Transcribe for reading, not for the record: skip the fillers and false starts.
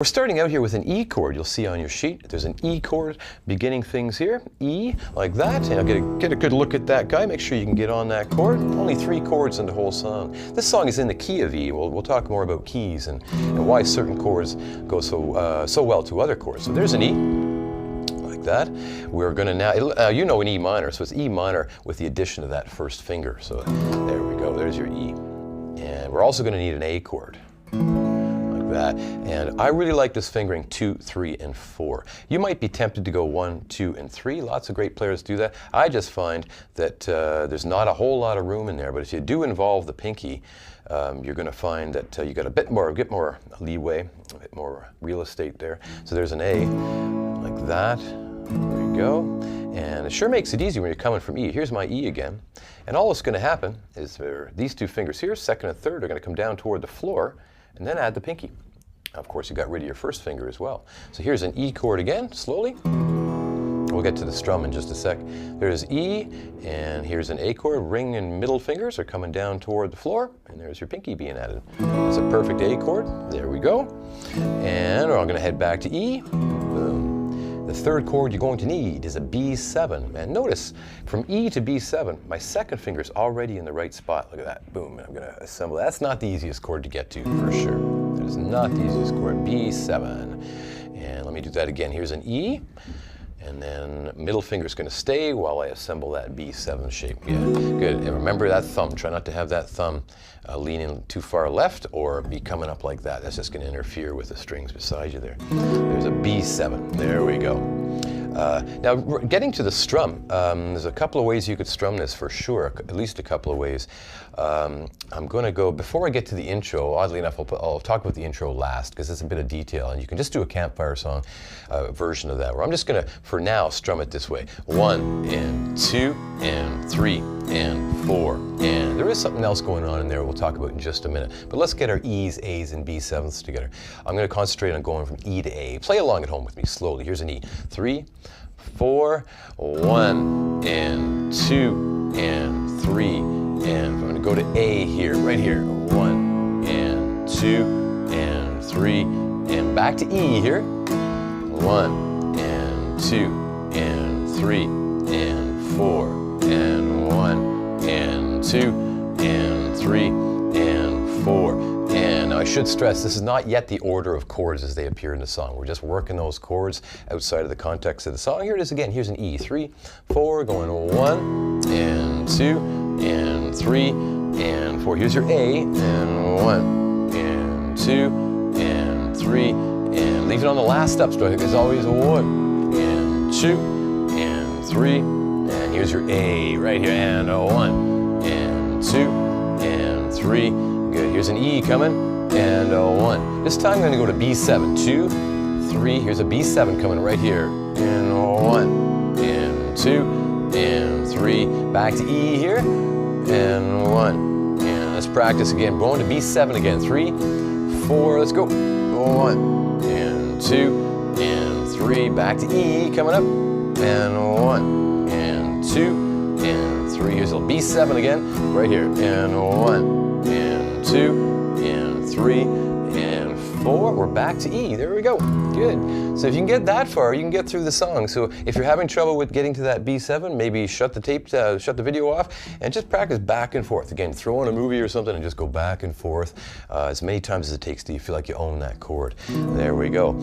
We're starting out here with an E chord. You'll see on your sheet there's an E chord beginning things here. E, like that. And I'll get a good look at that guy. Make sure you can get on that chord. Only 3 chords in the whole song. This song is in the key of E. We'll talk more about keys and why certain chords go so well to other chords. So there's an E, like that. We're going to now, you know an E minor, so it's E minor with the addition of that first finger. So there we go. There's your E. And we're also going to need an A chord. That. And I really like this fingering 2, 3, and 4. You might be tempted to go 1, 2, and 3. Lots of great players do that. I just find that there's not a whole lot of room in there, but if you do involve the pinky, you're going to find that you got a bit more leeway, a bit more real estate there. So there's an A, like that. There you go. And it sure makes it easy when you're coming from E. Here's my E again. And all that's going to happen is these 2 fingers here, second and third, are going to come down toward the floor, and then add the pinky. Of course, you got rid of your first finger as well. So here's an E chord again, slowly. We'll get to the strum in just a sec. There's E, and here's an A chord. Ring and middle fingers are coming down toward the floor, and there's your pinky being added. That's a perfect A chord. There we go. And I'm going to head back to E. Boom. The third chord you're going to need is a B7. And notice, from E to B7, my second finger is already in the right spot. Look at that. Boom. And I'm going to assemble. That's not the easiest chord to get to, for sure. That is not the easiest chord. B7. And let me do that again. Here's an E. And then middle finger is going to stay while I assemble that B7 shape. Yeah, good. And remember that thumb. Try not to have that thumb leaning too far left or be coming up like that. That's just going to interfere with the strings beside you there. There's a B7. There we go. Now, getting to the strum, there's a couple of ways you could strum this for sure, at least a couple of ways. I'm going to go, before I get to the intro, oddly enough, I'll talk about the intro last because it's a bit of detail, and you can just do a campfire song version of that, where I'm just going to, for now, strum it this way. 1, and 2, and 3, and 4, and there is something else going on in there we'll talk about in just a minute. But let's get our E's, A's, and B7s together. I'm going to concentrate on going from E to A. Play along at home with me slowly. Here's an E. 3, 4, 1, and 2, and 3, and I'm going to go to A here, right here. 1, and 2, and 3, and back to E here. 1, and 2, and 3, and 4, and 1, and 2, and 3, and 4. And I should stress, this is not yet the order of chords as they appear in the song. We're just working those chords outside of the context of the song. Here it is again. Here's an E. 3, 4, going 1, and 2, and 3, and 4. Here's your A, and 1, and 2, and 3, and leave it on the last upstroke. It's always 1, and 2, and 3, and here's your A right here, and 1, and 2, and 3. Good. Here's an E coming, and 1. This time I'm going to go to B7. 2, 3. Here's a B7 coming right here, and 1, and 2, and 3. Back to E here, and 1. And let's practice again. Going to B7 again. 3, 4. Let's go. 1, and 2, and 3. Back to E coming up, and 1, and 2, and 3. Here's a B7 again, right here, and 1. And 2, and 3, and 4. We're back to E. There we go. Good. So if you can get that far, you can get through the song. So if you're having trouble with getting to that B7, maybe shut the video off, and just practice back and forth. Again, throw on a movie or something and just go back and forth as many times as it takes till you feel like you own that chord. There we go.